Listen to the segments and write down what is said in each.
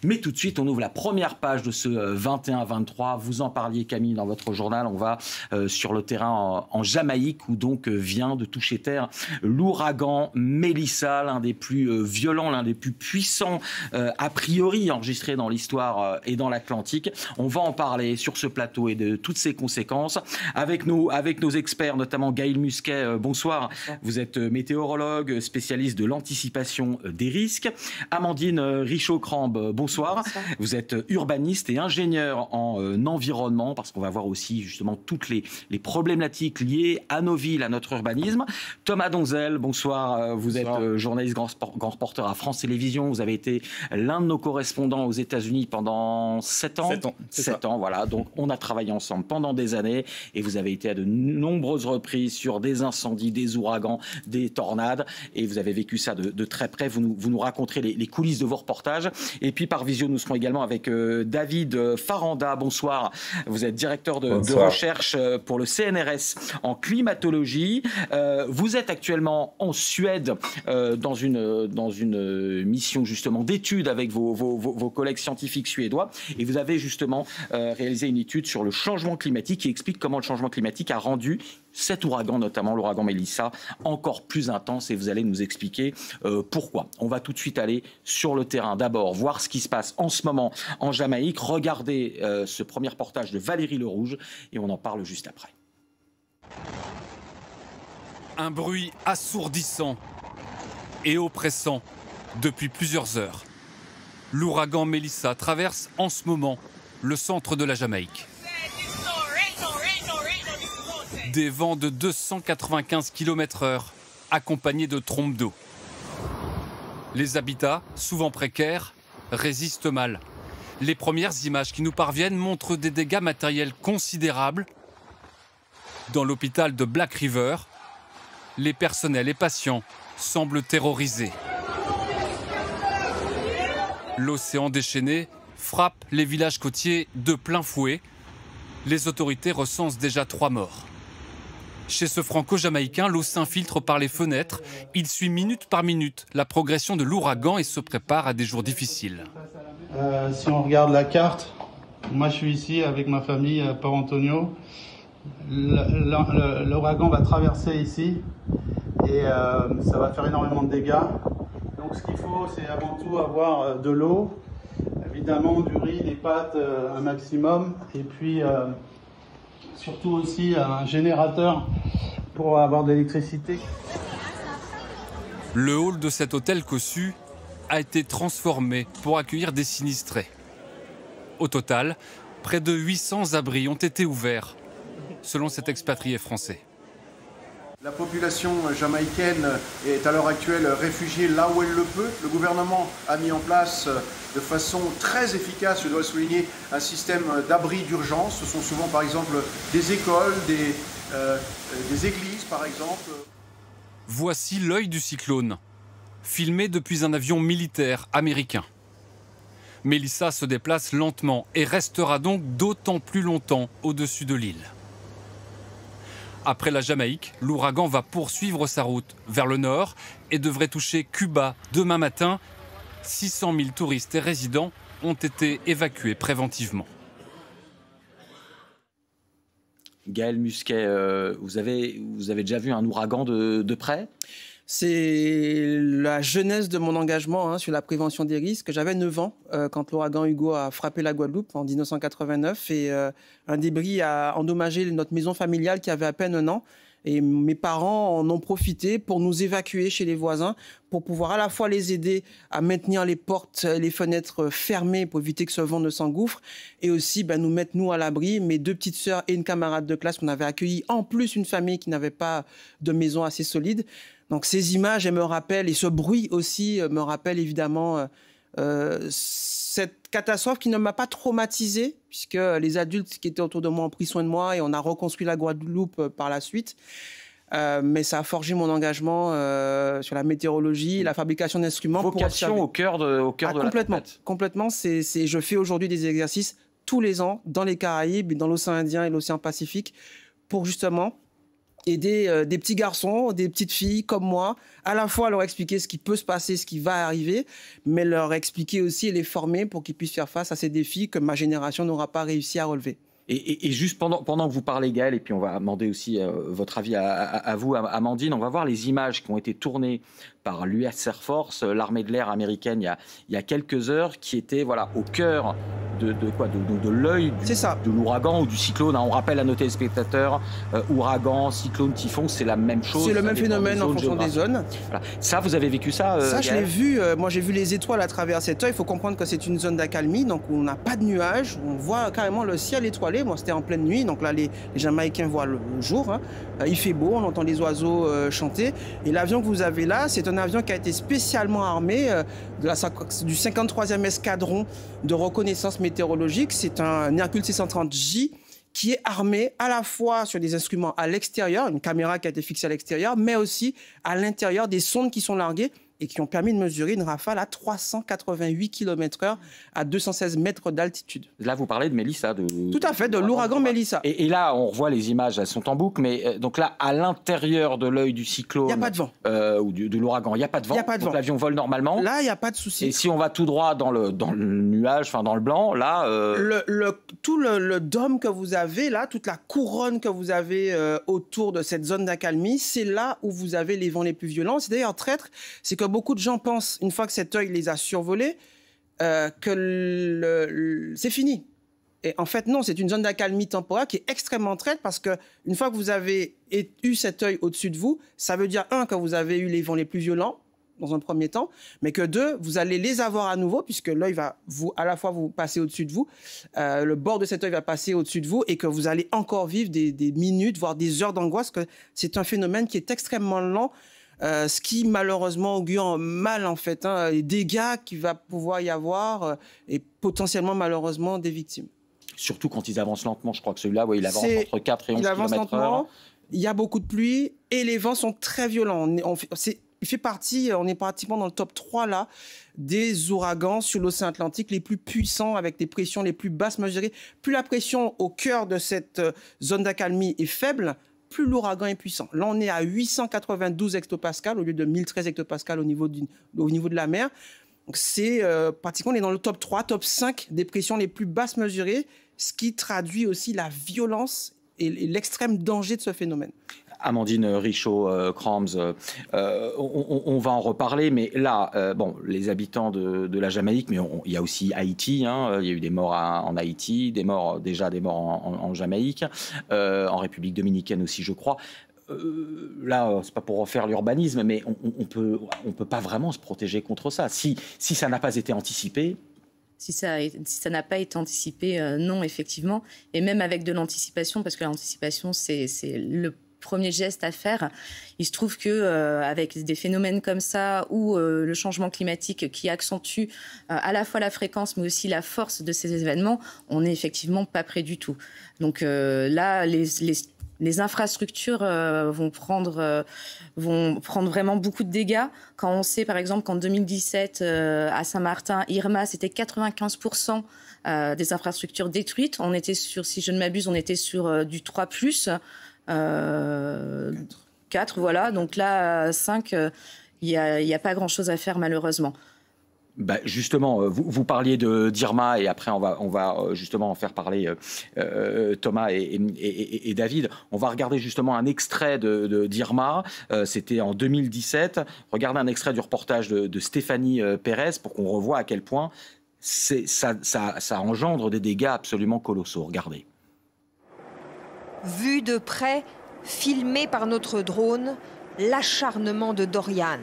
Mais tout de suite, on ouvre la première page de ce 21-23. Vous en parliez, Camille, dans votre journal. On va sur le terrain en Jamaïque, où donc vient de toucher terre l'ouragan Mélissa, l'un des plus violents, l'un des plus puissants, a priori, enregistrés dans l'histoire et dans l'Atlantique. On va en parler sur ce plateau et de toutes ses conséquences. Avec nos experts, notamment Gaël Musquet, bonsoir. Vous êtes météorologue, spécialiste de l'anticipation des risques. Amandine Richaud-Crambe, bonsoir. Vous êtes urbaniste et ingénieur en environnement, parce qu'on va voir aussi justement toutes les problématiques liées à nos villes, à notre urbanisme. Thomas Donzel, bonsoir. Vous êtes journaliste grand reporter à France Télévisions. Vous avez été l'un de nos correspondants aux États-Unis pendant 7 ans. 7 ans, voilà. Donc on a travaillé ensemble pendant des années et vous avez été à de nombreuses reprises sur des incendies, des ouragans, des tornades, et vous avez vécu ça de très près. Vous nous raconterez les coulisses de vos reportages. Et puis par visio, nous serons également avec David Faranda. Bonsoir. Vous êtes directeur de recherche pour le CNRS en climatologie. Vous êtes actuellement en Suède dans une mission justement d'études avec vos collègues scientifiques suédois, et vous avez justement réalisé une étude sur le changement climatique qui explique comment le changement climatique a rendu cet ouragan, notamment l'ouragan Mélissa, encore plus intense, et vous allez nous expliquer pourquoi. On va tout de suite aller sur le terrain. D'abord, voir ce qui se passe en ce moment en Jamaïque. Regardez ce premier reportage de Valérie Le Rouge, et on en parle juste après. Un bruit assourdissant et oppressant depuis plusieurs heures. L'ouragan Mélissa traverse en ce moment le centre de la Jamaïque. Des vents de 295 km/h accompagnés de trompes d'eau. Les habitats, souvent précaires, résistent mal. Les premières images qui nous parviennent montrent des dégâts matériels considérables. Dans l'hôpital de Black River, les personnels et patients semblent terrorisés. L'océan déchaîné frappe les villages côtiers de plein fouet. Les autorités recensent déjà 3 morts. Chez ce franco-jamaïcain, l'eau s'infiltre par les fenêtres. Il suit minute par minute la progression de l'ouragan et se prépare à des jours difficiles. Si on regarde la carte, moi je suis ici avec ma famille à Port Antonio. L'ouragan va traverser ici et ça va faire énormément de dégâts. Donc ce qu'il faut, c'est avant tout avoir de l'eau, évidemment du riz, des pâtes un maximum, et puis surtout aussi un générateur pour avoir de l'électricité. Le hall de cet hôtel cossu a été transformé pour accueillir des sinistrés. Au total, près de 800 abris ont été ouverts, selon cet expatrié français. La population jamaïcaine est à l'heure actuelle réfugiée là où elle le peut. Le gouvernement a mis en place de façon très efficace, je dois le souligner, un système d'abris d'urgence. Ce sont souvent par exemple des écoles, des églises par exemple. Voici l'œil du cyclone, filmé depuis un avion militaire américain. Mélissa se déplace lentement et restera donc d'autant plus longtemps au-dessus de l'île. Après la Jamaïque, l'ouragan va poursuivre sa route vers le nord et devrait toucher Cuba demain matin. 600 000 touristes et résidents ont été évacués préventivement. Gaël Musquet, vous avez déjà vu un ouragan de près ? C'est la jeunesse de mon engagement sur la prévention des risques. J'avais 9 ans quand l'ouragan Hugo a frappé la Guadeloupe en 1989 et un débris a endommagé notre maison familiale qui avait à peine 1 an. Et mes parents en ont profité pour nous évacuer chez les voisins pour pouvoir à la fois les aider à maintenir les portes et les fenêtres fermées pour éviter que ce vent ne s'engouffre et aussi nous mettre nous à l'abri, mes 2 petites sœurs et une camarade de classe qu'on avait accueilli, en plus une famille qui n'avait pas de maison assez solide. Donc ces images, elles me rappellent, et ce bruit aussi me rappelle évidemment cette catastrophe qui ne m'a pas traumatisé, puisque les adultes qui étaient autour de moi ont pris soin de moi et on a reconstruit la Guadeloupe par la suite. Mais ça a forgé mon engagement sur la météorologie, la fabrication d'instruments. Vocation au cœur de la tempête. Complètement. Je fais aujourd'hui des exercices tous les ans dans les Caraïbes, dans l'océan Indien et l'océan Pacifique pour justement et des petits garçons, des petites filles comme moi, à la fois leur expliquer ce qui peut se passer, ce qui va arriver, mais leur expliquer aussi et les former pour qu'ils puissent faire face à ces défis que ma génération n'aura pas réussi à relever. Et juste pendant que vous parlez, Gaël, et puis on va demander aussi votre avis à vous, Amandine, on va voir les images qui ont été tournées par l'US Air Force, l'armée de l'air américaine, il y a quelques heures, qui étaient voilà, au cœur de l'œil de l'ouragan ou du cyclone. On rappelle à nos téléspectateurs, ouragan, cyclone, typhon, c'est la même chose. C'est le même phénomène en fonction des zones. Voilà. Ça, vous avez vécu ça, Ça, je Gaël? l'ai vu. Moi, j'ai vu les étoiles à travers cet œil. Il faut comprendre que c'est une zone d'accalmie, donc on n'a pas de nuages. On voit carrément le ciel étoilé. Moi, c'était en pleine nuit, donc là, les Jamaïcains voient le jour. Hein. Il fait beau, on entend les oiseaux chanter. Et l'avion que vous avez là, c'est un avion qui a été spécialement armé du 53e escadron de reconnaissance météorologique. C'est un Hercule C-130J qui est armé à la fois sur des instruments à l'extérieur, une caméra qui a été fixée à l'extérieur, mais aussi à l'intérieur des sondes qui sont larguées et qui ont permis de mesurer une rafale à 388 km/h à 216 mètres d'altitude. Là, vous parlez de Mélissa. Tout à fait, de l'ouragan Mélissa. Et là, on revoit les images, elles sont en boucle, mais donc là, à l'intérieur de l'œil du cyclone... Il n'y a pas de vent. Ou de l'ouragan, il n'y a pas de vent. Il n'y a pas de vent. Donc l'avion vole normalement. Là, il n'y a pas de souci. Et si on va tout droit dans le nuage, enfin dans le blanc, là... Tout le dôme que vous avez là, toute la couronne que vous avez autour de cette zone d'accalmie, c'est là où vous avez les vents les plus violents. C'est d'ailleurs traître, c'est que beaucoup de gens pensent, une fois que cet œil les a survolés, que c'est fini. Et en fait, non, c'est une zone d'accalmie temporaire qui est extrêmement traître parce qu'une fois que vous avez eu cet œil au-dessus de vous, ça veut dire, un, que vous avez eu les vents les plus violents, dans un premier temps, mais que deux, vous allez les avoir à nouveau, puisque l'œil va à la fois vous passer au-dessus de vous, le bord de cet œil va passer au-dessus de vous, et que vous allez encore vivre des minutes, voire des heures d'angoisse, que c'est un phénomène qui est extrêmement lent, ce qui malheureusement augure mal en fait, hein, les dégâts qu'il va pouvoir y avoir, et potentiellement malheureusement des victimes. Surtout quand ils avancent lentement, je crois que celui-là, ouais, il avance entre 4 et 11 km/h. Il avance lentement, il y a beaucoup de pluie, et les vents sont très violents. Il fait partie, on est pratiquement dans le top 3 là, des ouragans sur l'océan Atlantique les plus puissants, avec des pressions les plus basses mesurées. Plus la pression au cœur de cette zone d'accalmie est faible, plus l'ouragan est puissant. Là, on est à 892 hectopascales au lieu de 1013 hectopascales au niveau de la mer. Donc c'est pratiquement, on est dans le top 3, top 5 des pressions les plus basses mesurées, ce qui traduit aussi la violence et l'extrême danger de ce phénomène. Amandine Richaud-Crams, on va en reparler, mais là, bon, les habitants de la Jamaïque, mais il y a aussi Haïti, hein, il y a eu des morts en Haïti, des morts en Jamaïque, en République dominicaine aussi, je crois. Là, c'est pas pour refaire l'urbanisme, mais on peut pas vraiment se protéger contre ça. Si ça n'a pas été anticipé... Si ça n'a pas été anticipé, non, effectivement. Et même avec de l'anticipation, parce que l'anticipation, c'est le premier geste à faire. Il se trouve que avec des phénomènes comme ça, ou le changement climatique qui accentue à la fois la fréquence, mais aussi la force de ces événements, on n'est effectivement pas prêt du tout. Donc là, les infrastructures vont prendre vraiment beaucoup de dégâts. Quand on sait, par exemple, qu'en 2017, à Saint-Martin, Irma, c'était 95% des infrastructures détruites. On était sur, si je ne m'abuse, on était sur du 3+, 4, voilà. Donc là, 5, il n'y a pas grand-chose à faire, malheureusement. Bah justement, vous parliez d'Irma et après on va justement en faire parler Thomas et David. On va regarder justement un extrait d'Irma. C'était en 2017. Regardez un extrait du reportage de Stéphanie Pérez pour qu'on revoie à quel point ça engendre des dégâts absolument colossaux. Regardez. Vu de près, filmé par notre drone, l'acharnement de Dorian.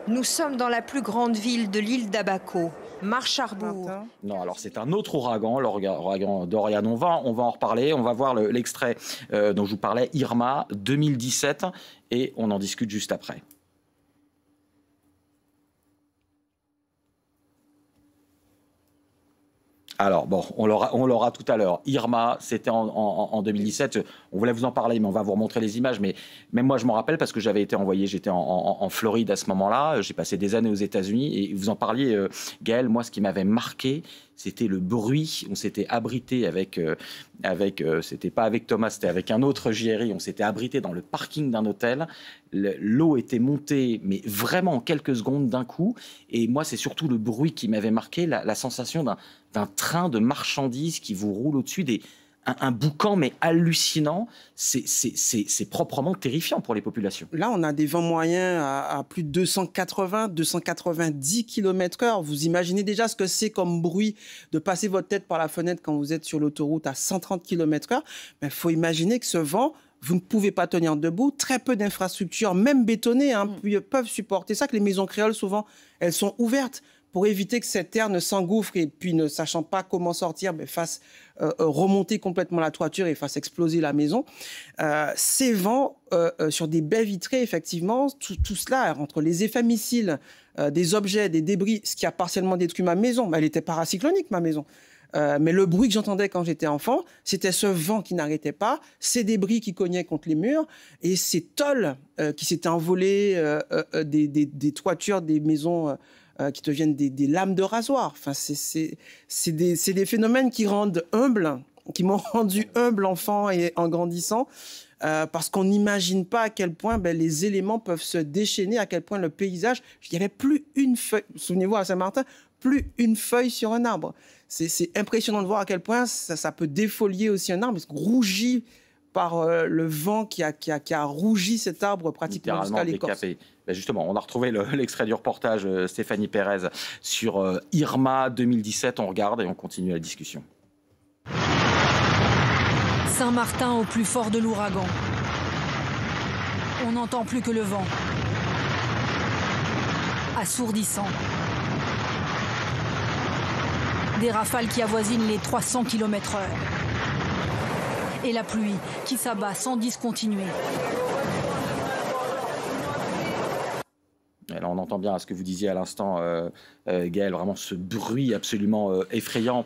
Nous sommes dans la plus grande ville de l'île d'Abaco, Marcharbourg. Non, alors c'est un autre ouragan, l'ouragan Dorian. On va en reparler. On va voir l'extrait dont je vous parlais, Irma 2017, et on en discute juste après. Alors, bon, on l'aura tout à l'heure. Irma, c'était en 2017. On voulait vous en parler, mais on va vous remontrer les images. Mais même moi, je m'en rappelle parce que j'avais été envoyé, j'étais en Floride à ce moment-là. J'ai passé des années aux États-Unis. Et vous en parliez, Gaël. Moi, ce qui m'avait marqué, c'était le bruit. On s'était abrité c'était pas avec Thomas, c'était avec un autre JRI. On s'était abrité dans le parking d'un hôtel. L'eau était montée, mais vraiment en quelques secondes d'un coup. Et moi, c'est surtout le bruit qui m'avait marqué, la sensation d'un train de marchandises qui vous roule au-dessus un boucan, mais hallucinant. C'est proprement terrifiant pour les populations. Là, on a des vents moyens à plus de 280, 290 km/h. Vous imaginez déjà ce que c'est comme bruit de passer votre tête par la fenêtre quand vous êtes sur l'autoroute à 130 km/h. Mais il faut imaginer que ce vent, vous ne pouvez pas tenir debout. Très peu d'infrastructures, même bétonnées, peuvent supporter ça. Que les maisons créoles, souvent, elles sont ouvertes pour éviter que cette terre ne s'engouffre et puis ne sachant pas comment sortir, fasse remonter complètement la toiture et fasse exploser la maison. Ces vents sur des baies vitrées, effectivement, tout cela, entre les effets missiles, des objets, des débris, ce qui a partiellement détruit ma maison. Elle était paracyclonique, ma maison. Mais le bruit que j'entendais quand j'étais enfant, c'était ce vent qui n'arrêtait pas, ces débris qui cognaient contre les murs et ces tôles qui s'étaient envolées des toitures des maisons qui deviennent des lames de rasoir. Enfin, c'est des phénomènes qui rendent humble, qui m'ont rendu humble enfant et en grandissant, parce qu'on n'imagine pas à quel point les éléments peuvent se déchaîner, à quel point le paysage, il n'y avait plus une feuille, souvenez-vous à Saint-Martin, plus une feuille sur un arbre. C'est impressionnant de voir à quel point ça peut défolier aussi un arbre, rougi par le vent qui a rougi cet arbre pratiquement jusqu'à l'écorce. Justement, on a retrouvé l'extrait du reportage Stéphanie Pérez sur Irma 2017. On regarde et on continue la discussion. Saint-Martin au plus fort de l'ouragan. On n'entend plus que le vent. Assourdissant. Des rafales qui avoisinent les 300 km/h. Et la pluie qui s'abat sans discontinuer. Alors on entend bien ce que vous disiez à l'instant, Gaël, vraiment ce bruit absolument effrayant.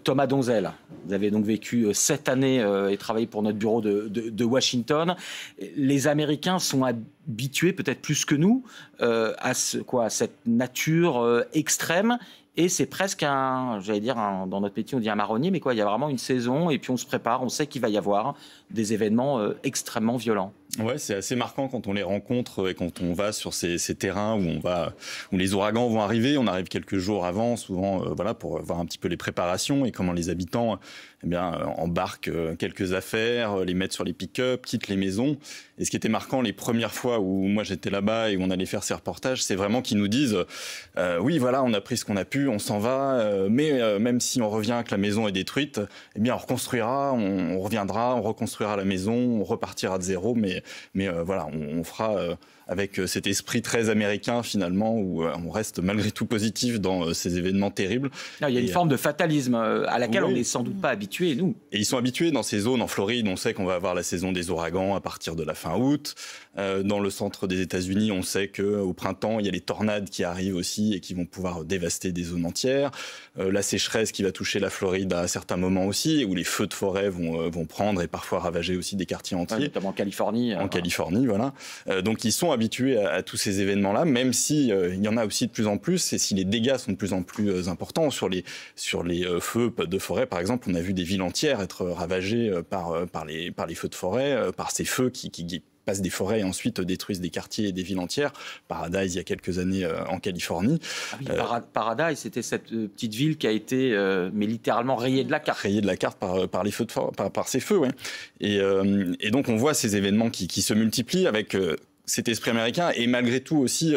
Thomas Donzel, vous avez donc vécu 7 années et travaillé pour notre bureau de Washington. Les Américains sont habitués, peut-être plus que nous, à cette nature extrême. Et c'est presque dans notre métier, on dit un marronnier, mais il y a vraiment une saison et puis on se prépare, on sait qu'il va y avoir des événements extrêmement violents. Ouais, c'est assez marquant quand on les rencontre et quand on va sur ces terrains où les ouragans vont arriver. On arrive quelques jours avant, souvent, pour voir un petit peu les préparations et comment les habitants embarquent quelques affaires, les mettent sur les pick-up, quittent les maisons. Et ce qui était marquant les premières fois où moi j'étais là-bas et où on allait faire ces reportages, c'est vraiment qu'ils nous disent oui, voilà, on a pris ce qu'on a pu, on s'en va, mais même si on revient que la maison est détruite, on reconstruira, on reviendra, on reconstruira la maison, on repartira de zéro, mais on fera avec cet esprit très américain finalement où on reste malgré tout positif dans ces événements terribles. Il y a une forme de fatalisme à laquelle on n'est sans doute pas habitués, nous. Et ils sont habitués dans ces zones. En Floride, on sait qu'on va avoir la saison des ouragans à partir de la fin août. Dans le centre des États-Unis, on sait qu'au printemps, il y a les tornades qui arrivent aussi et qui vont pouvoir dévaster des zones entières. La sécheresse qui va toucher la Floride à certains moments aussi, où les feux de forêt vont prendre et parfois ravager aussi des quartiers entiers. Notamment en Californie. Californie, voilà. Donc ils sont habitués à tous ces événements-là, même si il y en a aussi de plus en plus, et si les dégâts sont de plus en plus importants sur les feux de forêt, par exemple, on a vu des villes entières être ravagées par les feux de forêt, par ces feux qui passent des forêts et ensuite détruisent des quartiers et des villes entières. Paradise, il y a quelques années en Californie. Ah oui, Paradise, c'était cette petite ville qui a été mais littéralement rayée de la carte. Rayée de la carte par les feux par ces feux, ouais. Et donc on voit ces événements qui se multiplient avec cet esprit américain et malgré tout aussi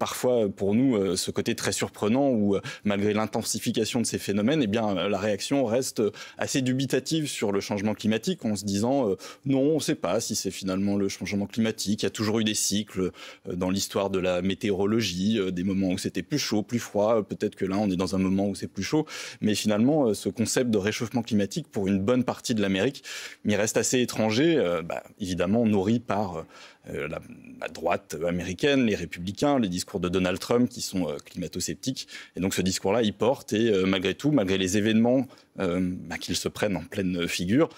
parfois pour nous ce côté très surprenant où malgré l'intensification de ces phénomènes, la réaction reste assez dubitative sur le changement climatique en se disant non, on ne sait pas si c'est finalement le changement climatique. Il y a toujours eu des cycles dans l'histoire de la météorologie, des moments où c'était plus chaud, plus froid. Peut-être que là on est dans un moment où c'est plus chaud, mais finalement ce concept de réchauffement climatique pour une bonne partie de l'Amérique, il reste assez étranger, évidemment nourri par la droite américaine, les républicains, les discours de Donald Trump qui sont climato-sceptiques. Et donc ce discours-là, il porte, et malgré tout, malgré les événements qu'ils se prennent en pleine figure,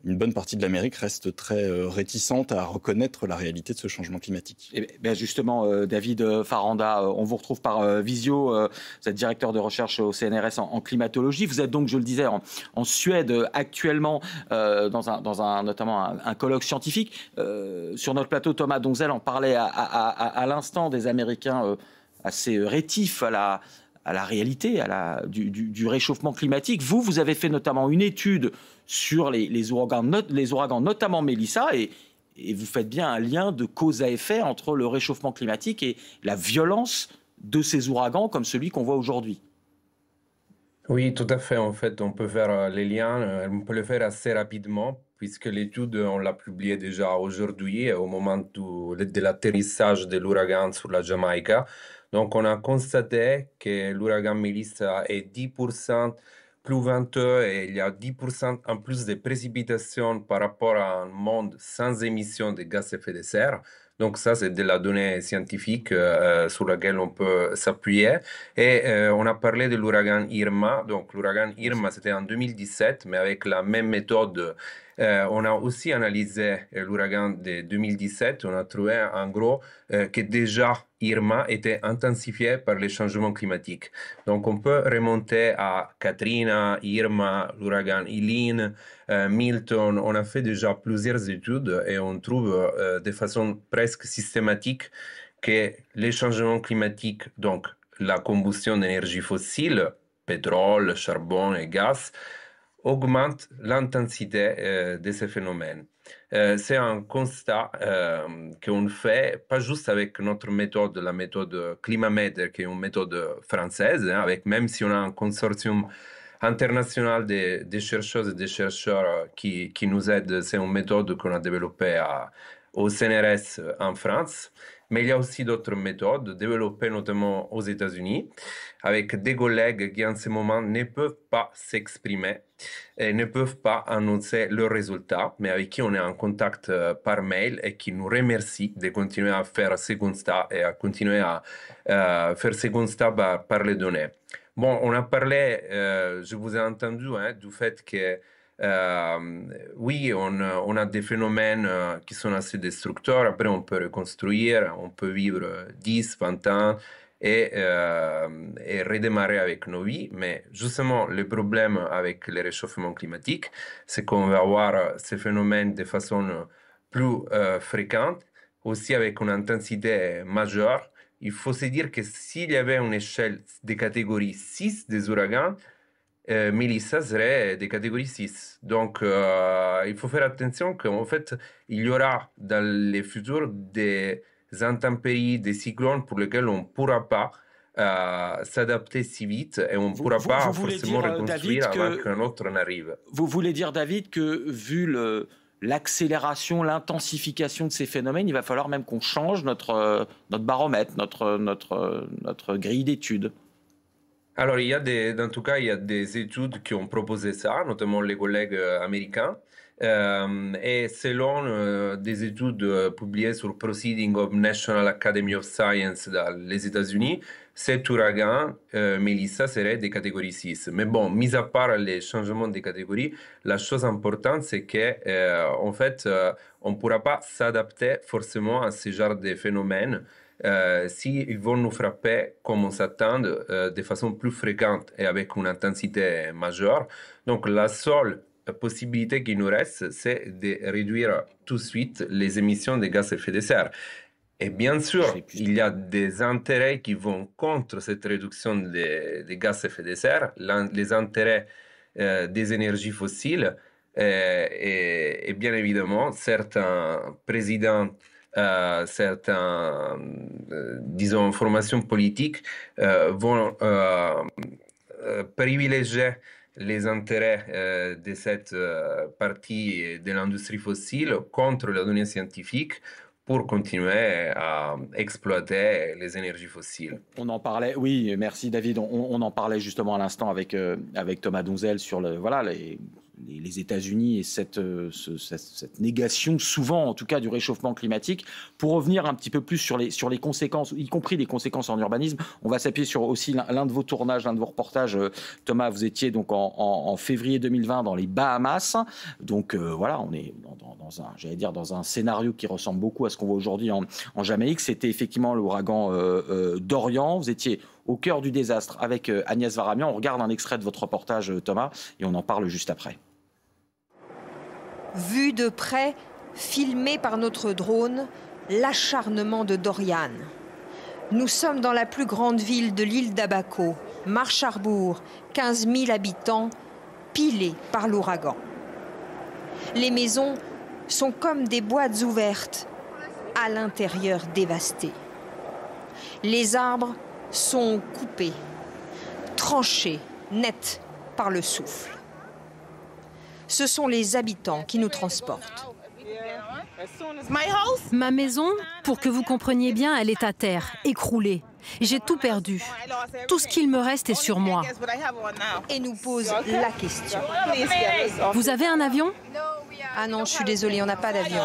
une bonne partie de l'Amérique reste très réticente à reconnaître la réalité de ce changement climatique. Et bien justement, David Faranda, on vous retrouve par visio. Vous êtes directeur de recherche au CNRS en climatologie. Vous êtes donc, je le disais, en Suède actuellement dans notamment un colloque scientifique. Sur notre plateau, Thomas Donzel en parlait à l'instant, des Américains assez rétifs à la réalité, du réchauffement climatique. Vous avez fait notamment une étude sur les ouragans, notamment Mélissa, et vous faites bien un lien de cause à effet entre le réchauffement climatique et la violence de ces ouragans comme celui qu'on voit aujourd'hui. Oui, tout à fait. En fait, on peut faire les liens, on peut le faire assez rapidement, puisque l'étude, on l'a publiée déjà aujourd'hui, au moment de l'atterrissage de l'ouragan sur la Jamaïque. Donc, on a constaté que l'ouragan Melissa est 10% plus venteux et il y a 10% en plus de précipitations par rapport à un monde sans émission de gaz à effet de serre. Donc ça, c'est de la donnée scientifique sur laquelle on peut s'appuyer. Et on a parlé de l'ouragan Irma. Donc l'ouragan Irma, c'était en 2017, mais avec la même méthode. On a aussi analysé l'ouragan de 2017. On a trouvé en gros que déjà Irma était intensifié par les changements climatiques. Donc on peut remonter à Katrina, Irma, l'ouragan Eileen, Milton. On a fait déjà plusieurs études et on trouve de façon presque systématique que les changements climatiques, donc la combustion d'énergie fossile, pétrole, charbon et gaz, augmente l'intensité de ces phénomènes. C'est un constat qu'on fait, pas juste avec notre méthode, la méthode Climamètre, qui est une méthode française, avec, même si on a un consortium international des chercheuses et des chercheurs qui nous aident. C'est une méthode qu'on a développée au CNRS en France. Mais il y a aussi d'autres méthodes développées notamment aux États-Unis avec des collègues qui en ce moment ne peuvent pas s'exprimer et ne peuvent pas annoncer leurs résultats, mais avec qui on est en contact par mail et qui nous remercient de continuer à faire ces constats et à continuer à faire ces constats par les données. Bon, on a parlé, je vous ai entendu, du fait que oui, on a des phénomènes qui sont assez destructeurs. Après, on peut reconstruire, on peut vivre 10, 20 ans et redémarrer avec nos vies. Mais justement, le problème avec le réchauffement climatique, c'est qu'on va avoir ces phénomènes de façon plus fréquente, aussi avec une intensité majeure. Il faut se dire que s'il y avait une échelle de catégorie 6 des ouragans, Melissa serait des catégories 6. Donc, il faut faire attention qu'en fait, il y aura dans le futur des intempéries, des cyclones pour lesquels on ne pourra pas s'adapter si vite et on ne pourra pas forcément reconstruire avant qu'un autre n'arrive. Vous voulez dire, David, que vu l'accélération, l'intensification de ces phénomènes, il va falloir même qu'on change notre baromètre, notre grille d'études? Alors, en tout cas, il y a des études qui ont proposé ça, notamment les collègues américains. Et selon des études publiées sur Proceedings of National Academy of Science dans les États-Unis, cet ouragan, Melissa, serait des catégories 6. Mais bon, mis à part les changements des catégories, la chose importante, c'est qu'en fait, on ne pourra pas s'adapter forcément à ce genre de phénomènes s'ils vont nous frapper comme on s'attend de façon plus fréquente et avec une intensité majeure. Donc la seule possibilité qui nous reste, c'est de réduire tout de suite les émissions de gaz à effet de serre. Et bien sûr, il y a des intérêts qui vont contre cette réduction des gaz à effet de serre, les intérêts des énergies fossiles et bien évidemment, certains présidents certaines, disons, formations politiques vont privilégier les intérêts de cette partie de l'industrie fossile contre la donnée scientifique pour continuer à exploiter les énergies fossiles. On en parlait, oui, merci David, on en parlait justement à l'instant avec Thomas Donzel sur les États-Unis et cette négation, souvent en tout cas, du réchauffement climatique. Pour revenir un petit peu plus sur les conséquences, y compris les conséquences en urbanisme, on va s'appuyer sur aussi l'un de vos tournages, l'un de vos reportages. Thomas, vous étiez donc en février 2020 dans les Bahamas. Donc voilà, on est dans un scénario qui ressemble beaucoup à ce qu'on voit aujourd'hui en Jamaïque. C'était effectivement l'ouragan Dorian. Vous étiez au cœur du désastre avec Agnès Varamian. On regarde un extrait de votre reportage, Thomas, et on en parle juste après. Vu de près, filmé par notre drone, l'acharnement de Dorian. Nous sommes dans la plus grande ville de l'île d'Abaco, Marcharbourg, 15 000 habitants, pilés par l'ouragan. Les maisons sont comme des boîtes ouvertes, à l'intérieur dévastées. Les arbres sont coupés, tranchés, nets par le souffle. Ce sont les habitants qui nous transportent. Ma maison, pour que vous compreniez bien, elle est à terre, écroulée. J'ai tout perdu. Tout ce qu'il me reste est sur moi. Et nous pose la question. Vous avez un avion ? Ah non, je suis désolée, on n'a pas d'avion.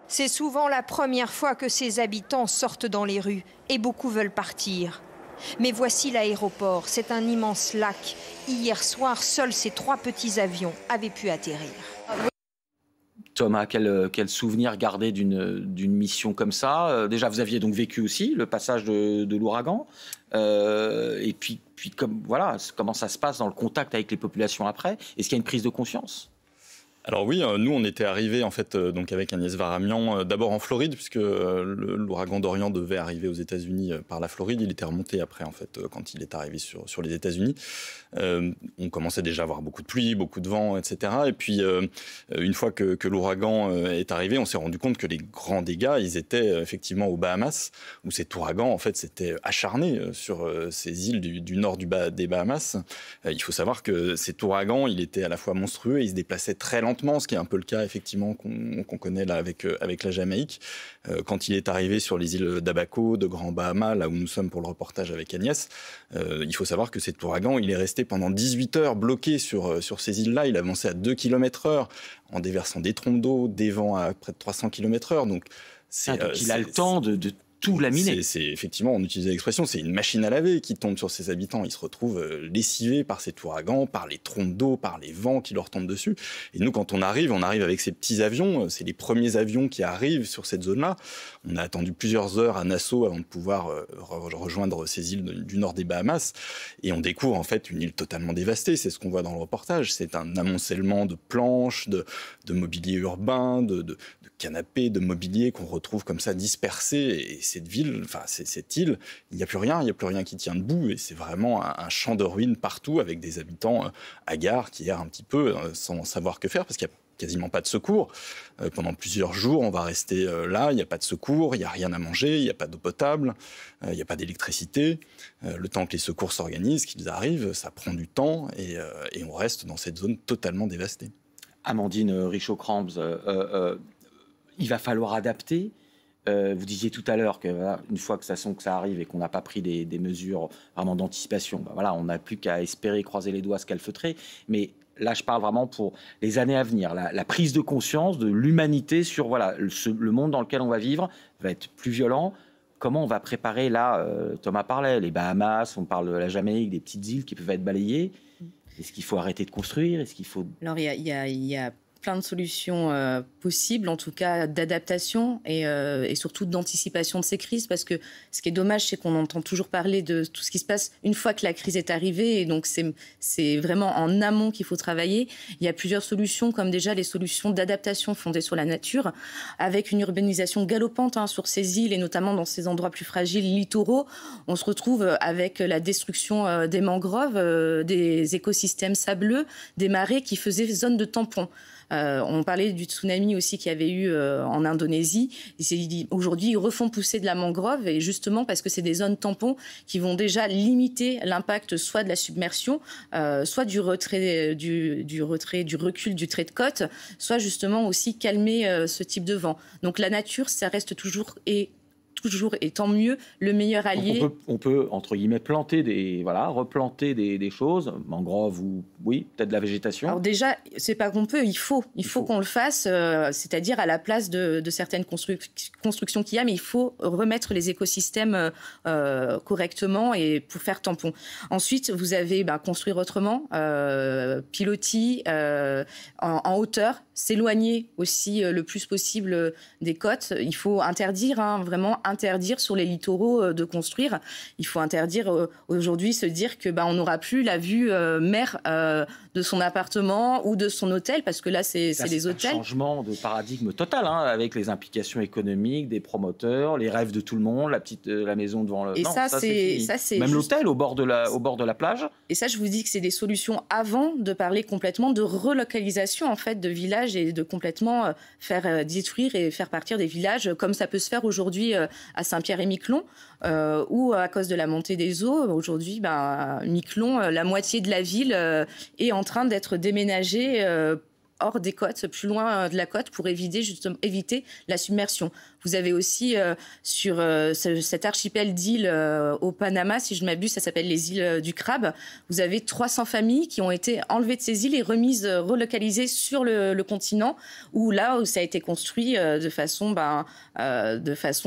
C'est souvent la première fois que ces habitants sortent dans les rues et beaucoup veulent partir. Mais voici l'aéroport, c'est un immense lac. Hier soir, seuls ces 3 petits avions avaient pu atterrir. Thomas, quel souvenir garder d'une mission comme ça? Déjà, vous aviez donc vécu aussi le passage de l'ouragan. Et puis comment ça se passe dans le contact avec les populations après? Est-ce qu'il y a une prise de conscience? Alors oui, nous on était arrivés en fait donc avec Agnès Varamian d'abord en Floride, puisque l'ouragan Dorian devait arriver aux États-Unis par la Floride. Il était remonté après en fait quand il est arrivé sur les États-Unis. On commençait déjà à avoir beaucoup de pluie, beaucoup de vent, etc. Et puis une fois que l'ouragan est arrivé, on s'est rendu compte que les grands dégâts, ils étaient effectivement aux Bahamas, où cet ouragan en fait s'était acharné sur ces îles du nord des Bahamas. Il faut savoir que cet ouragan, il était à la fois monstrueux et il se déplaçait très lentement, ce qui est un peu le cas effectivement qu'on connaît là avec la Jamaïque. Quand il est arrivé sur les îles d'Abaco, de Grand Bahama, là où nous sommes pour le reportage avec Agnès, il faut savoir que cet ouragan, il est resté pendant 18 heures bloqué sur ces îles-là. Il avançait à 2 km/h en déversant des trompes d'eau, des vents à près de 300 km/h. Donc il a le temps de tout laminer. C'est effectivement, on utilisait l'expression, c'est une machine à laver qui tombe sur ses habitants. Ils se retrouvent lessivés par cet ouragan, par les trompes d'eau, par les vents qui leur tombent dessus. Et nous, quand on arrive avec ces petits avions. C'est les premiers avions qui arrivent sur cette zone-là. On a attendu plusieurs heures à Nassau avant de pouvoir rejoindre ces îles du nord des Bahamas. Et on découvre en fait une île totalement dévastée. C'est ce qu'on voit dans le reportage. C'est un amoncellement de planches, de mobilier urbain, de canapés, de mobilier qu'on retrouve comme ça dispersés. Et cette île, il n'y a plus rien qui tient debout. Et c'est vraiment un champ de ruines partout avec des habitants hagards qui errent un petit peu sans savoir que faire parce qu'il n'y a quasiment pas de secours. Pendant plusieurs jours, on va rester là, il n'y a pas de secours, il n'y a rien à manger, il n'y a pas d'eau potable, il n'y a pas d'électricité. Le temps que les secours s'organisent, qu'ils arrivent, ça prend du temps et on reste dans cette zone totalement dévastée. Amandine Richaud-Crams, il va falloir adapter. Vous disiez tout à l'heure qu'une fois que ça arrive et qu'on n'a pas pris des mesures vraiment d'anticipation, on n'a plus qu'à espérer croiser les doigts, se calfeutrer. Mais là, je parle vraiment pour les années à venir. La prise de conscience de l'humanité sur le monde dans lequel on va vivre va être plus violent. Comment on va préparer, là, Thomas parlait, les Bahamas, on parle de la Jamaïque, des petites îles qui peuvent être balayées. Est-ce qu'il faut arrêter de construire? Est-ce qu'il faut... Alors, il y a plein de solutions possibles, en tout cas d'adaptation et surtout d'anticipation de ces crises, parce que ce qui est dommage, c'est qu'on entend toujours parler de tout ce qui se passe une fois que la crise est arrivée, et donc c'est vraiment en amont qu'il faut travailler. Il y a plusieurs solutions, comme déjà les solutions d'adaptation fondées sur la nature, avec une urbanisation galopante sur ces îles, et notamment dans ces endroits plus fragiles, littoraux. On se retrouve avec la destruction des mangroves, des écosystèmes sableux, des marais qui faisaient zone de tampon. On parlait du tsunami aussi qu'il y avait eu en Indonésie. Aujourd'hui, ils refont pousser de la mangrove, et justement parce que c'est des zones tampons qui vont déjà limiter l'impact soit de la submersion, soit du recul du trait de côte, soit justement aussi calmer ce type de vent. Donc la nature, ça reste toujours toujours, et tant mieux, le meilleur allié. Donc on peut, entre guillemets, replanter des choses, mangroves ou, oui, peut-être de la végétation. Alors déjà, c'est pas qu'on peut, il faut qu'on le fasse, c'est-à-dire à la place de certaines constructions qu'il y a, mais il faut remettre les écosystèmes correctement et pour faire tampon. Ensuite, vous avez construire autrement, pilotis en hauteur, s'éloigner aussi le plus possible des côtes. Il faut interdire, vraiment interdire sur les littoraux de construire. Il faut interdire aujourd'hui se dire que on n'aura plus la vue mer de son appartement ou de son hôtel, parce que là c'est les hôtels. C'est un changement de paradigme total, avec les implications économiques des promoteurs, les rêves de tout le monde, la maison devant le. Et non, ça c'est même juste... l'hôtel au bord de la plage. Et ça, je vous dis que c'est des solutions avant de parler complètement de relocalisation en fait de villages et de complètement faire détruire et faire partir des villages comme ça peut se faire aujourd'hui à Saint-Pierre-et-Miquelon, où à cause de la montée des eaux, aujourd'hui, Miquelon, la moitié de la ville est en train d'être déménagée hors des côtes, plus loin de la côte, pour éviter la submersion. Vous avez aussi sur cet archipel d'îles au Panama, si je ne m'abuse, ça s'appelle les îles du Crabe. Vous avez 300 familles qui ont été enlevées de ces îles et relocalisées sur le continent, où ça a été construit de façon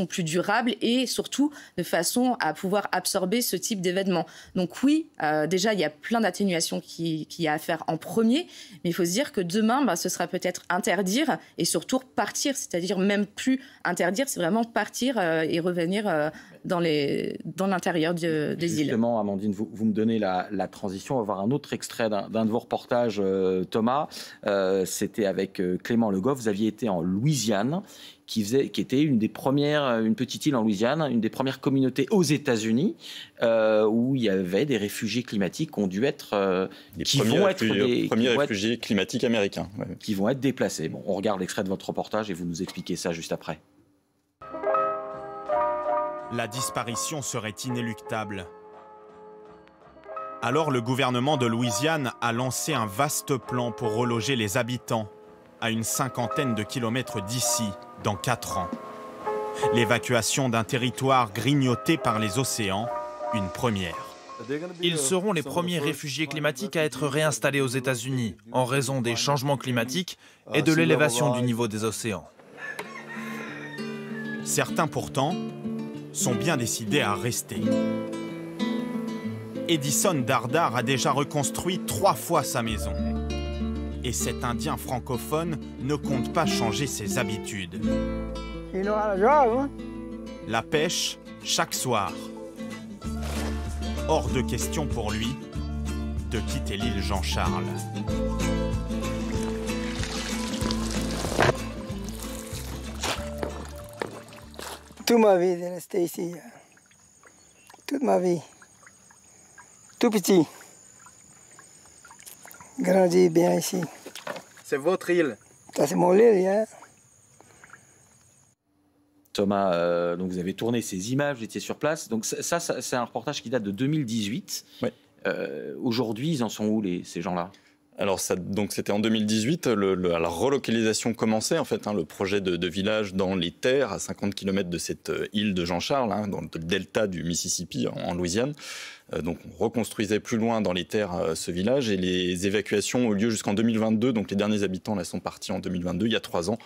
plus durable et surtout de façon à pouvoir absorber ce type d'événements. Donc oui, déjà, il y a plein d'atténuations qu'il y a à faire en premier, mais il faut se dire que demain, ce sera peut-être interdire et surtout partir, c'est-à-dire même plus interdire, c'est vraiment partir et revenir dans l'intérieur des îles. Justement, Amandine, vous me donnez la transition. On va voir un autre extrait d'un de vos reportages, Thomas. C'était avec Clément Le Goff. Vous aviez été en Louisiane, qui était une petite île en Louisiane, une des premières communautés aux États-Unis où il y avait des réfugiés climatiques qui ont dû être premiers réfugiés climatiques américains, qui vont être déplacés. Bon, on regarde l'extrait de votre reportage et vous nous expliquez ça juste après. La disparition serait inéluctable. Alors le gouvernement de Louisiane a lancé un vaste plan pour reloger les habitants à une 50aine de kilomètres d'ici dans 4 ans. L'évacuation d'un territoire grignoté par les océans, une première. Ils seront les premiers réfugiés climatiques à être réinstallés aux États-Unis en raison des changements climatiques et de l'élévation du niveau des océans. Certains pourtant sont bien décidés à rester. Edison Dardar a déjà reconstruit 3 fois sa maison. Et cet Indien francophone ne compte pas changer ses habitudes. La pêche chaque soir. Hors de question pour lui de quitter l'île Jean-Charles. Toute ma vie, j'ai resté ici. Toute ma vie. Tout petit. Grandi bien ici. C'est votre île. Ça, c'est mon île, hein. Thomas, donc vous avez tourné ces images, vous étiez sur place. Donc ça c'est un reportage qui date de 2018. Ouais. Aujourd'hui, ils en sont où, ces gens-là ? Alors donc c'était en 2018, la relocalisation commençait en fait, le projet de village dans les terres à 50 km de cette île de Jean-Charles, dans le delta du Mississippi en Louisiane. Donc on reconstruisait plus loin dans les terres ce village et les évacuations ont eu lieu jusqu'en 2022. Donc les derniers habitants là sont partis en 2022, il y a 3 ans,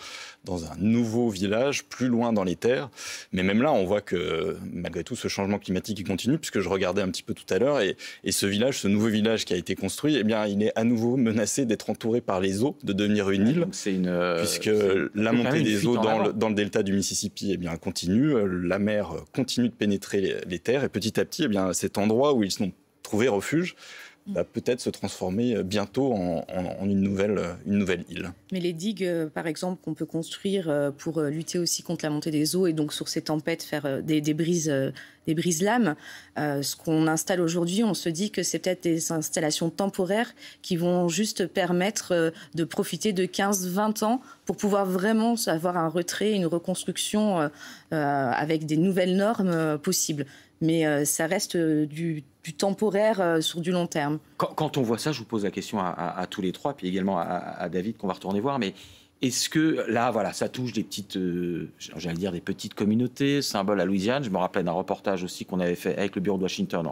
dans un nouveau village plus loin dans les terres. Mais même là, on voit que malgré tout ce changement climatique il continue, puisque je regardais un petit peu tout à l'heure et ce nouveau village qui a été construit, eh bien il est à nouveau menacé d'être entouré par les eaux, de devenir une île, puisque la montée des eaux dans le delta du Mississippi continue, la mer continue de pénétrer les terres et petit à petit, cet endroit où ils sont trouvés refuge va peut-être se transformer bientôt en une nouvelle île. Mais les digues, par exemple, qu'on peut construire pour lutter aussi contre la montée des eaux et donc sur ces tempêtes faire des brises-lames, ce qu'on installe aujourd'hui, on se dit que c'est peut-être des installations temporaires qui vont juste permettre de profiter de 15-20 ans pour pouvoir vraiment avoir un retrait, une reconstruction avec des nouvelles normes possibles. Mais ça reste du temporaire sur du long terme. Quand on voit ça, je vous pose la question à tous les trois, puis également à David, qu'on va retourner voir, mais Est-ce que là, voilà, ça touche des petites, j'allais dire des petites communautés, symboles à Louisiane. Je me rappelle d'un reportage aussi qu'on avait fait avec le bureau de Washington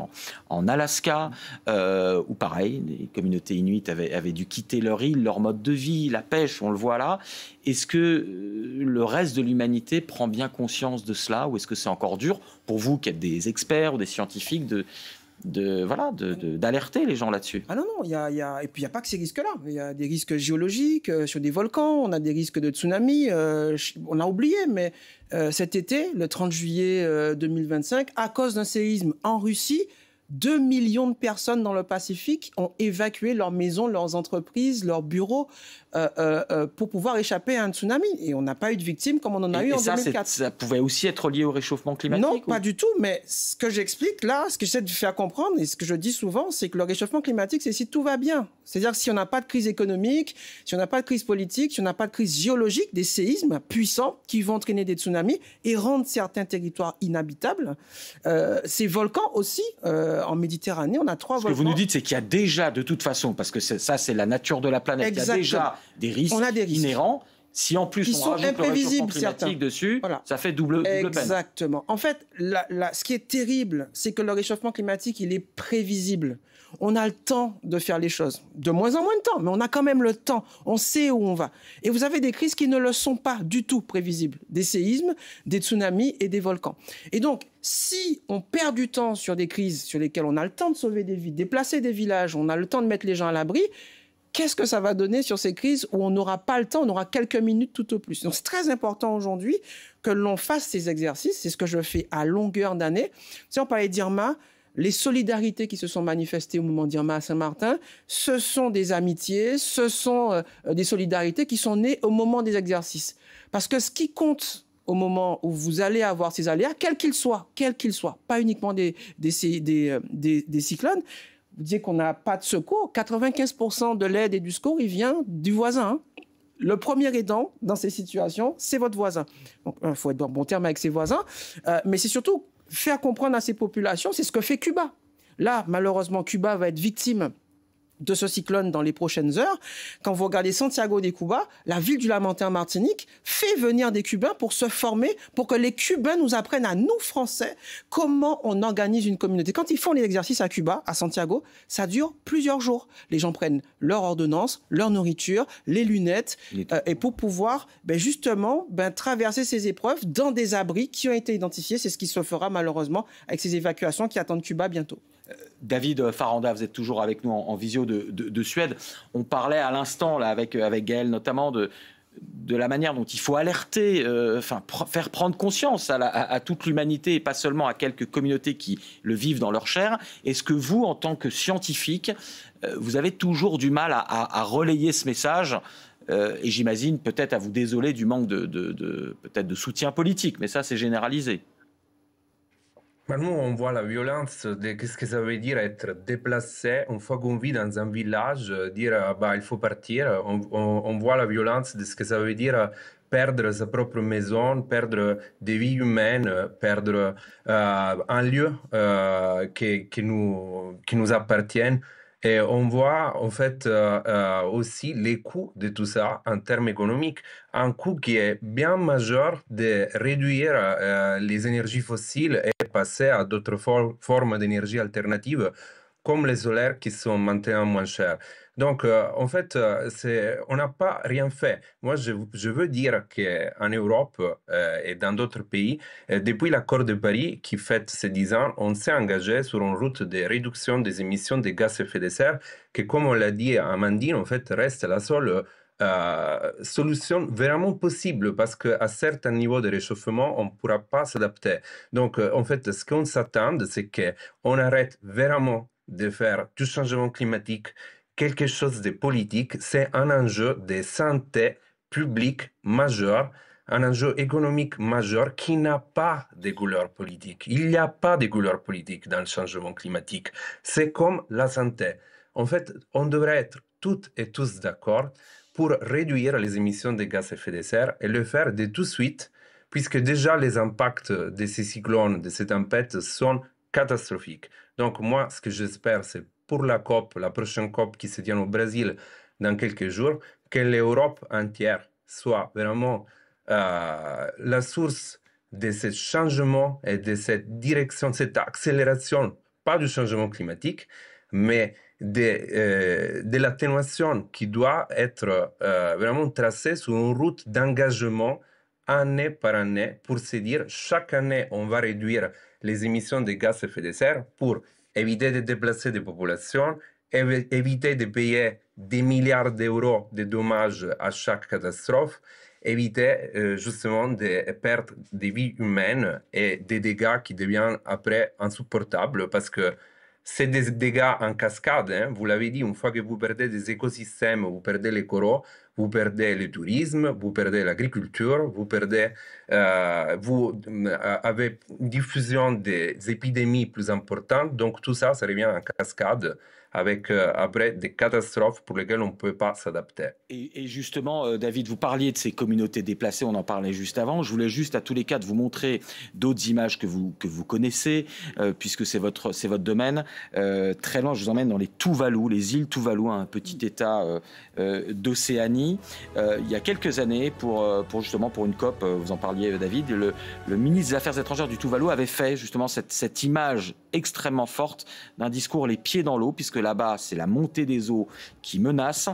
en Alaska, où pareil, les communautés inuites avaient dû quitter leur île, leur mode de vie, la pêche, on le voit là. Est-ce que le reste de l'humanité prend bien conscience de cela, ou est-ce que c'est encore dur pour vous, qui êtes des experts ou des scientifiques, d'alerter les gens là-dessus? Ah non, et puis il n'y a pas que ces risques-là. Il y a des risques géologiques sur des volcans, on a des risques de tsunami. On a oublié, mais cet été, le 30 juillet 2025, à cause d'un séisme en Russie, 2 millions de personnes dans le Pacifique ont évacué leurs maisons, leurs entreprises, leurs bureaux pour pouvoir échapper à un tsunami. Et on n'a pas eu de victimes comme on en a eu en 2004. Ça pouvait aussi être lié au réchauffement climatique? Non, pas du tout. Mais ce que j'explique là, ce que j'essaie de faire comprendre et ce que je dis souvent, c'est que le réchauffement climatique, c'est si tout va bien. C'est-à-dire que si on n'a pas de crise économique, si on n'a pas de crise politique, si on n'a pas de crise géologique, des séismes puissants qui vont entraîner des tsunamis et rendre certains territoires inhabitables. Ces volcans aussi, en Méditerranée, on a 3 volcans. Ce que vous nous dites, c'est qu'il y a déjà, de toute façon, parce que ça, c'est la nature de la planète, Exactement. il y a déjà des risques, inhérents. Si en plus on rajoute le réchauffement climatique dessus, voilà, ça fait double peine. Exactement. En fait, ce qui est terrible, c'est que le réchauffement climatique, il est prévisible. On a le temps de faire les choses. De moins en moins de temps, mais on a quand même le temps. On sait où on va. Et vous avez des crises qui ne le sont pas du tout prévisibles. Des séismes, des tsunamis et des volcans. Et donc, si on perd du temps sur des crises sur lesquelles on a le temps de sauver des vies, déplacer des villages, on a le temps de mettre les gens à l'abri, qu'est-ce que ça va donner sur ces crises où on n'aura pas le temps, on aura quelques minutes tout au plus. Donc c'est très important aujourd'hui que l'on fasse ces exercices. C'est ce que je fais à longueur d'année. Si on parlait d'Irma, les solidarités qui se sont manifestées au moment d'Irma à Saint-Martin, ce sont des amitiés, ce sont des solidarités qui sont nées au moment des exercices. Parce que ce qui compte au moment où vous allez avoir ces aléas, quels qu'ils soient, pas uniquement des cyclones. Vous disiez qu'on n'a pas de secours. 95% de l'aide et du secours, il vient du voisin. Le premier aidant dans ces situations, c'est votre voisin. Donc, il faut être en bon terme avec ses voisins. Mais c'est surtout faire comprendre à ces populations, c'est ce que fait Cuba. Là, malheureusement, Cuba va être victime de ce cyclone dans les prochaines heures. Quand vous regardez Santiago de Cuba, la ville du Lamentin en Martinique fait venir des Cubains pour se former, pour que les Cubains nous apprennent à nous, Français, comment on organise une communauté. Quand ils font les exercices à Cuba, à Santiago, ça dure plusieurs jours. Les gens prennent leur ordonnance, leur nourriture, les lunettes, et pour pouvoir justement traverser ces épreuves dans des abris qui ont été identifiés. C'est ce qui se fera malheureusement avec ces évacuations qui attendent Cuba bientôt. David Faranda, vous êtes toujours avec nous en visio de Suède. On parlait à l'instant là avec Gaël notamment de la manière dont il faut alerter, faire prendre conscience à toute l'humanité et pas seulement à quelques communautés qui le vivent dans leur chair. Est-ce que vous, en tant que scientifique, vous avez toujours du mal à relayer ce message et j'imagine peut-être à vous désoler du manque peut-être de soutien politique, mais ça c'est généralisé. Nous, on voit la violence de qu'est-ce que ça veut dire être déplacé une fois qu'on vit dans un village, dire il faut partir. On voit la violence de ce que ça veut dire perdre sa propre maison, perdre des vies humaines, perdre un lieu qui nous appartient. Et on voit en fait aussi les coûts de tout ça en termes économiques. Un coût qui est bien majeur de réduire les énergies fossiles et passer à d'autres formes d'énergie alternatives comme les solaires qui sont maintenant moins chers. Donc, en fait, on n'a pas rien fait. Moi, je veux dire qu'en Europe et dans d'autres pays, depuis l'accord de Paris qui fête ses 10 ans, on s'est engagé sur une route de réduction des émissions de gaz à effet de serre, qui, comme on l'a dit à Amandine, en fait, reste la seule solution vraiment possible parce qu'à certains niveaux de réchauffement, on ne pourra pas s'adapter. Donc, en fait, ce qu'on s'attend, c'est qu'on arrête vraiment de faire du changement climatique quelque chose de politique. C'est un enjeu de santé publique majeur, un enjeu économique majeur qui n'a pas de couleur politique. Il n'y a pas de couleur politique dans le changement climatique. C'est comme la santé. En fait, on devrait être toutes et tous d'accord pour réduire les émissions de gaz à effet de serre et le faire de tout de suite, puisque déjà les impacts de ces cyclones, de ces tempêtes sont catastrophiques. Donc moi, ce que j'espère, c'est pour la COP, la prochaine COP qui se tient au Brésil dans quelques jours, que l'Europe entière soit vraiment la source de ce changement et de cette direction, cette accélération, pas du changement climatique, mais de l'atténuation qui doit être vraiment tracée sur une route d'engagement année par année pour se dire chaque année on va réduire les émissions de gaz à effet de serre pour éviter de déplacer des populations, éviter de payer des milliards d'euros de dommages à chaque catastrophe, éviter justement de perdre des vies humaines et des dégâts qui deviennent après insupportables parce que c'est des dégâts en cascade, hein. Vous l'avez dit, une fois que vous perdez des écosystèmes, vous perdez les coraux, vous perdez le tourisme, vous perdez l'agriculture, vous perdez, vous avez une diffusion des épidémies plus importantes. Donc tout ça, ça revient en cascade avec après des catastrophes pour lesquelles on ne peut pas s'adapter. Et justement, David, vous parliez de ces communautés déplacées, on en parlait juste avant. Je voulais juste à tous les cas de vous montrer d'autres images que vous connaissez, puisque c'est votre domaine. Très loin, je vous emmène dans les Tuvalu, les îles Tuvalu, un petit état d'Océanie. Il y a quelques années, pour une COP, vous en parliez David, le ministre des Affaires étrangères du Tuvalu avait fait justement cette image extrêmement forte d'un discours les pieds dans l'eau, puisque là-bas c'est la montée des eaux qui menace.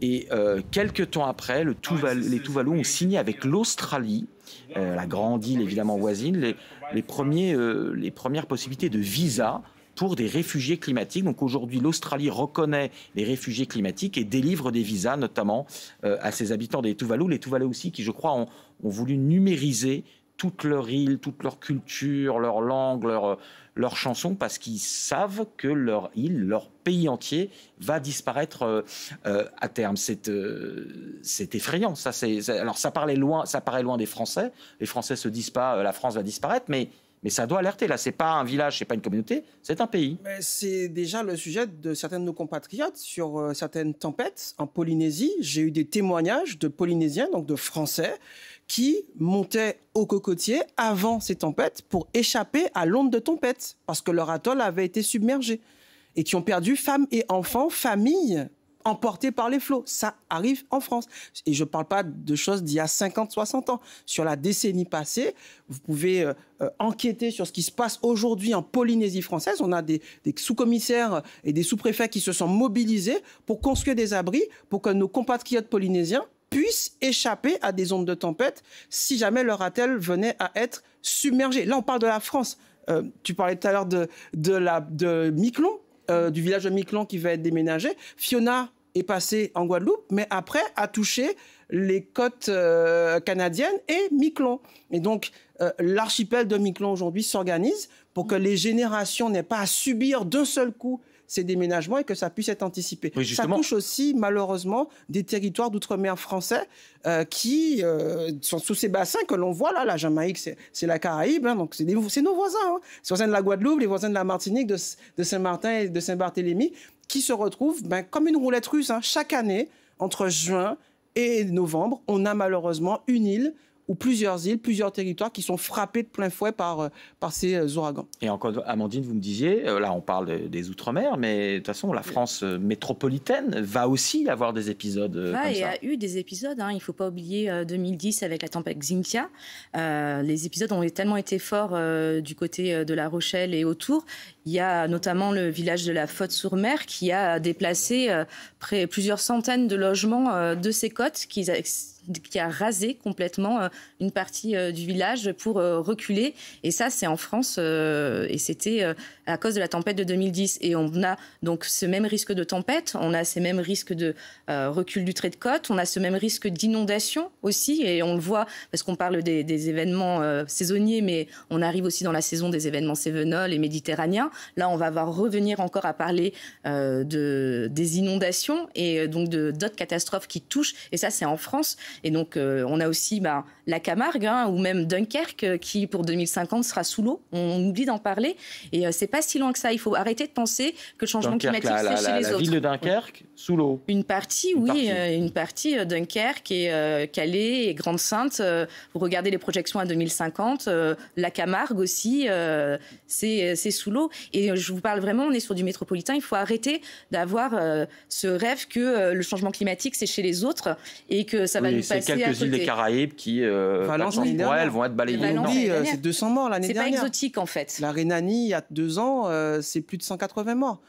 Et quelques temps après, les Tuvalu ont signé avec l'Australie, la grande île évidemment voisine, les premières possibilités de visa pour des réfugiés climatiques. Donc aujourd'hui, l'Australie reconnaît les réfugiés climatiques et délivre des visas, notamment à ses habitants des Tuvalu. Les Tuvalu aussi, qui je crois ont voulu numériser toute leur île, toute leur culture, leur langue, leurs chansons, parce qu'ils savent que leur île, leur pays entier va disparaître à terme. C'est effrayant. Alors ça paraît loin des Français. Les Français se disent pas la France va disparaître, mais ça doit alerter. Là, c'est pas un village, c'est pas une communauté, c'est un pays. C'est déjà le sujet de certains de nos compatriotes sur certaines tempêtes en Polynésie. J'ai eu des témoignages de Polynésiens, donc de Français, qui montaient au cocotier avant ces tempêtes pour échapper à l'onde de tempête, parce que leur atoll avait été submergé, et qui ont perdu femmes et enfants, familles, emportés par les flots. Ça arrive en France. Et je ne parle pas de choses d'il y a 50, 60 ans. Sur la décennie passée, vous pouvez enquêter sur ce qui se passe aujourd'hui en Polynésie française. On a des sous-commissaires et des sous-préfets qui se sont mobilisés pour construire des abris pour que nos compatriotes polynésiens puissent échapper à des ondes de tempête si jamais leur attel venait à être submergé. Là, on parle de la France. Tu parlais tout à l'heure de Miquelon, du village de Miquelon qui va être déménagé. Fiona est passée en Guadeloupe, mais après a touché les côtes canadiennes et Miquelon. Et donc, l'archipel de Miquelon aujourd'hui s'organise pour que les générations n'aient pas à subir d'un seul coup ces déménagements et que ça puisse être anticipé. Oui, ça touche aussi, malheureusement, des territoires d'outre-mer français qui sont sous ces bassins que l'on voit là. La Jamaïque, c'est la Caraïbe, hein, donc c'est nos voisins. Hein. Les voisins de la Guadeloupe, les voisins de la Martinique, de Saint-Martin et de Saint-Barthélemy, qui se retrouvent comme une roulette russe. Hein. Chaque année, entre juin et novembre, on a malheureusement une île ou plusieurs îles, plusieurs territoires qui sont frappés de plein fouet par ces ouragans. Et encore, Amandine, vous me disiez, là on parle des Outre-mer, mais de toute façon la France métropolitaine va aussi avoir des épisodes comme ça. Il y a eu des épisodes, hein. Il ne faut pas oublier 2010 avec la tempête Xynthia. Les épisodes ont tellement été forts du côté de La Rochelle et autour. Il y a notamment le village de la Faute-sur-Mer qui a déplacé plusieurs centaines de logements de ses côtes, qui a rasé complètement une partie du village pour reculer. Et ça, c'est en France, et c'était à cause de la tempête de 2010. Et on a donc ce même risque de tempête, on a ces mêmes risques de recul du trait de côte, on a ce même risque d'inondation aussi, et on le voit parce qu'on parle des événements saisonniers, mais on arrive aussi dans la saison des événements cévenols et méditerranéens. Là, on va revenir encore à parler des inondations et donc d'autres catastrophes qui touchent, et ça, c'est en France. Et donc, on a aussi la Camargue, hein, ou même Dunkerque, qui pour 2050 sera sous l'eau. On oublie d'en parler. Et c'est pas si loin que ça. Il faut arrêter de penser que le changement climatique, c'est chez les autres. La ville de Dunkerque, Sous l'eau. Une partie, une partie Dunkerque et Calais et Grande-Synthe. Vous regardez les projections à 2050, la Camargue aussi, c'est sous l'eau. Et je vous parle vraiment, on est sur du métropolitain. Il faut arrêter d'avoir ce rêve que le changement climatique, c'est chez les autres et que ça va nous passer à côté. C'est quelques îles des Caraïbes qui, Valence, pour elles, vont être balayées. C'est 200 morts l'année dernière. C'est pas exotique, en fait. La Rhénanie, il y a 2 ans, c'est plus de 180 morts.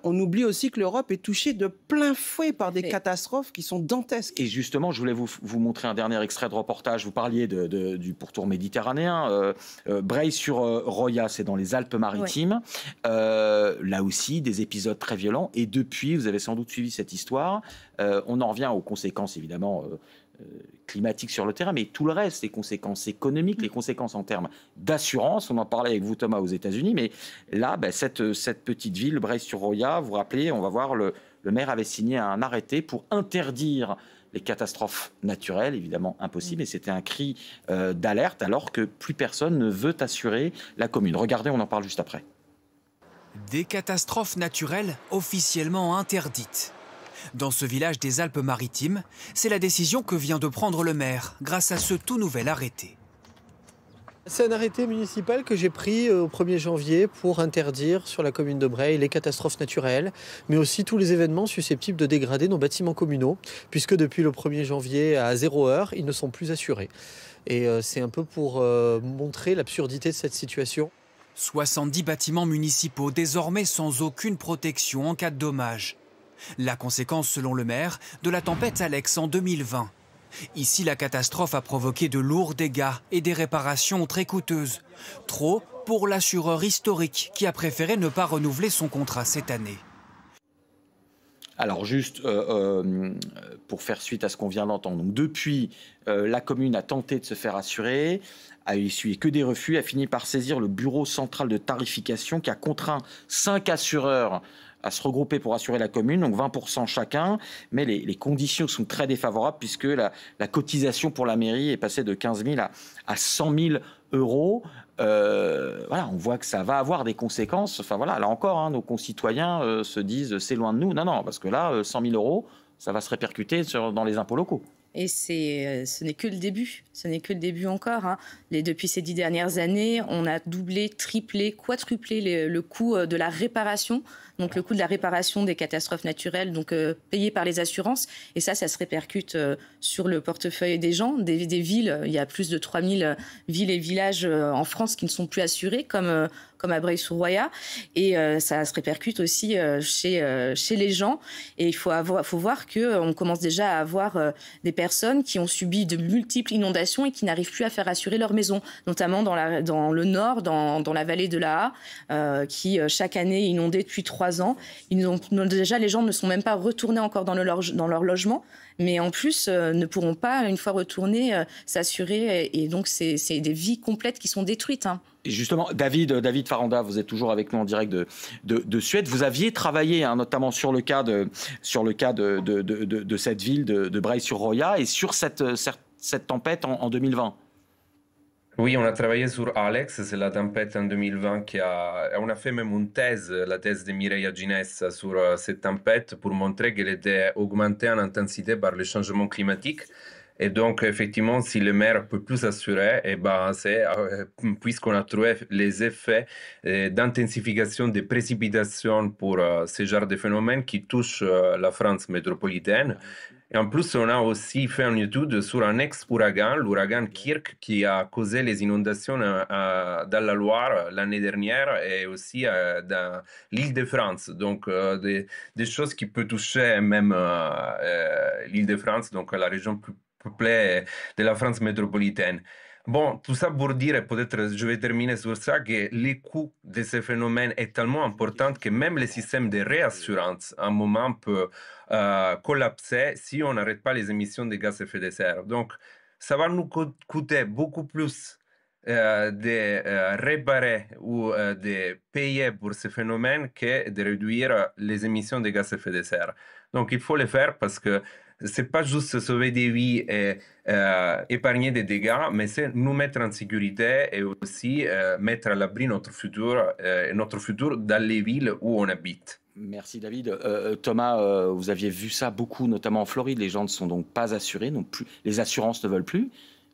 On oublie aussi que l'Europe est touchée de plein fouet par des catastrophes qui sont dantesques. Et justement, je voulais vous montrer un dernier extrait de reportage. Vous parliez du pourtour méditerranéen. Breil-sur-Roya, c'est dans les Alpes-Maritimes. Là aussi, des épisodes très violents. Et depuis, vous avez sans doute suivi cette histoire. On en revient aux conséquences, évidemment, climatiques sur le terrain, mais tout le reste, les conséquences économiques, les conséquences en termes d'assurance. On en parlait avec vous, Thomas, aux États-Unis, mais là, cette petite ville, Breil-sur-Roya, vous vous rappelez, on va voir, le maire avait signé un arrêté pour interdire les catastrophes naturelles, évidemment impossible, et c'était un cri d'alerte, alors que plus personne ne veut assurer la commune. Regardez, on en parle juste après. Des catastrophes naturelles officiellement interdites. Dans ce village des Alpes-Maritimes, c'est la décision que vient de prendre le maire grâce à ce tout nouvel arrêté. C'est un arrêté municipal que j'ai pris au 1er janvier pour interdire sur la commune de Breil les catastrophes naturelles, mais aussi tous les événements susceptibles de dégrader nos bâtiments communaux, puisque depuis le 1er janvier à 0 heure, ils ne sont plus assurés. Et c'est un peu pour montrer l'absurdité de cette situation. 70 bâtiments municipaux désormais sans aucune protection en cas de dommages. La conséquence, selon le maire, de la tempête Alex en 2020. Ici, la catastrophe a provoqué de lourds dégâts et des réparations très coûteuses. Trop pour l'assureur historique qui a préféré ne pas renouveler son contrat cette année. Alors juste pour faire suite à ce qu'on vient d'entendre, donc depuis, la commune a tenté de se faire assurer, a essuyé que des refus, a fini par saisir le bureau central de tarification qui a contraint 5 assureurs à se regrouper pour assurer la commune, donc 20% chacun, mais les conditions sont très défavorables puisque la cotisation pour la mairie est passée de 15 000 à 100 000 euros. Voilà, on voit que ça va avoir des conséquences. Enfin voilà, là encore, nos concitoyens se disent c'est loin de nous. Non, parce que là, 100 000 euros, ça va se répercuter dans les impôts locaux. Et ce n'est que le début. Ce n'est que le début encore. Depuis ces 10 dernières années, on a doublé, triplé, quadruplé le coût de la réparation. Donc le coût de la réparation des catastrophes naturelles, donc payé par les assurances. Et ça se répercute sur le portefeuille des gens, des villes. Il y a plus de 3000 villes et villages en France qui ne sont plus assurés, comme à Breil-sur-Roya. Et ça se répercute aussi chez les gens. Et il faut voir qu'on commence déjà à avoir des personnes qui ont subi de multiples inondations et qui n'arrivent plus à faire assurer leur maison, notamment dans le nord, dans la vallée de la Haye, qui chaque année est inondée depuis 3 ans. Déjà, les gens ne sont même pas retournés encore dans leur logement, mais en plus ne pourront pas, une fois retournés, s'assurer. Et donc, c'est des vies complètes qui sont détruites. Et justement, David Faranda, vous êtes toujours avec nous en direct de Suède. Vous aviez travaillé notamment sur le cas de cette ville de Breil-sur-Roya et sur cette tempête en 2020. Oui, on a travaillé sur Alex, c'est la tempête en 2020 on a fait même une thèse, la thèse de Mireia Ginessa sur cette tempête pour montrer qu'elle était augmentée en intensité par le changement climatique. Et donc, effectivement, si le maire ne peut plus s'assurer, c'est puisqu'on a trouvé les effets d'intensification des précipitations pour ce genre de phénomène qui touchent la France métropolitaine. Et en plus, on a aussi fait une étude sur un ex-ouragan, l'ouragan Kirk, qui a causé les inondations dans la Loire l'année dernière et aussi dans l'Île-de-France. Donc, des choses qui peuvent toucher même l'Île-de-France, donc la région plus peuplée de la France métropolitaine. Bon, tout ça pour dire, peut-être je vais terminer sur ça, que le coût de ces phénomènes est tellement important que même le système de réassurance, à un moment, peut collapser si on n'arrête pas les émissions de gaz à effet de serre. Donc, ça va nous coûter beaucoup plus de réparer ou de payer pour ces phénomènes que de réduire les émissions de gaz à effet de serre. Donc, il faut le faire parce que c'est pas juste sauver des vies et épargner des dégâts, mais c'est nous mettre en sécurité et aussi mettre à l'abri notre futur dans les villes où on habite. Merci David. Thomas, vous aviez vu ça beaucoup, notamment en Floride. Les gens ne sont donc pas assurés, non plus. Les assurances ne veulent plus.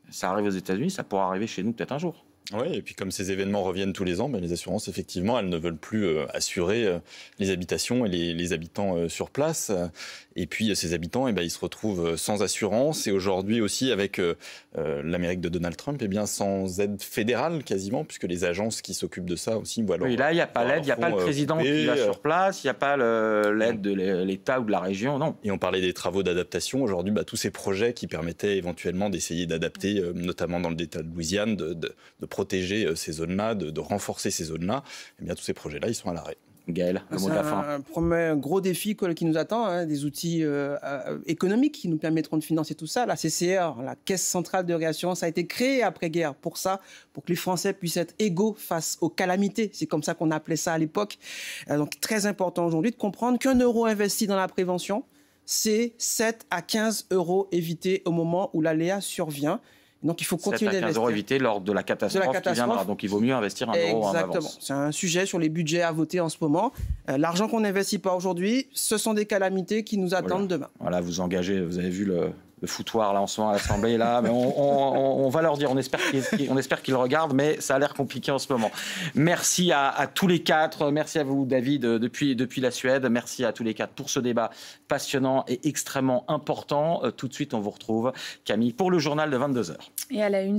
Ça arrive aux États-Unis, ça pourra arriver chez nous peut-être un jour. Oui, et puis comme ces événements reviennent tous les ans, les assurances, effectivement, elles ne veulent plus assurer les habitations et les habitants sur place. Et puis ces habitants, ils se retrouvent sans assurance. Et aujourd'hui aussi, avec l'Amérique de Donald Trump, sans aide fédérale quasiment, puisque les agences qui s'occupent de ça aussi... oui, là, il n'y a pas l'aide, il n'y a pas le président qui va sur place, il n'y a pas l'aide de l'État ou de la région, non. Et on parlait des travaux d'adaptation. Aujourd'hui, tous ces projets qui permettaient éventuellement d'essayer d'adapter, notamment dans le État de Louisiane, de protéger ces zones-là, de renforcer ces zones-là, tous ces projets-là, ils sont à l'arrêt. Gaël, le mot de la fin. C'est un gros défi qui nous attend, des outils économiques qui nous permettront de financer tout ça. La CCR, la Caisse centrale de réassurance, a été créée après-guerre pour ça, pour que les Français puissent être égaux face aux calamités. C'est comme ça qu'on appelait ça à l'époque. Donc très important aujourd'hui de comprendre qu'un euro investi dans la prévention, c'est 7 à 15 euros évités au moment où l'aléa survient. Donc il faut continuer d'investir. 7 à 15 euros évités lors de la catastrophe qui viendra. Donc il vaut mieux investir 1 euro en avance. Exactement. C'est un sujet sur les budgets à voter en ce moment. L'argent qu'on n'investit pas aujourd'hui, ce sont des calamités qui nous attendent demain. Voilà, vous engagez, vous avez vu le foutoir là en ce moment à l'Assemblée là, mais on va leur dire, on espère qu'ils regardent, mais ça a l'air compliqué en ce moment. Merci à tous les quatre, merci à vous David depuis la Suède, merci à tous les quatre pour ce débat passionnant et extrêmement important. Tout de suite on vous retrouve Camille pour le journal de 22h. Et à la une.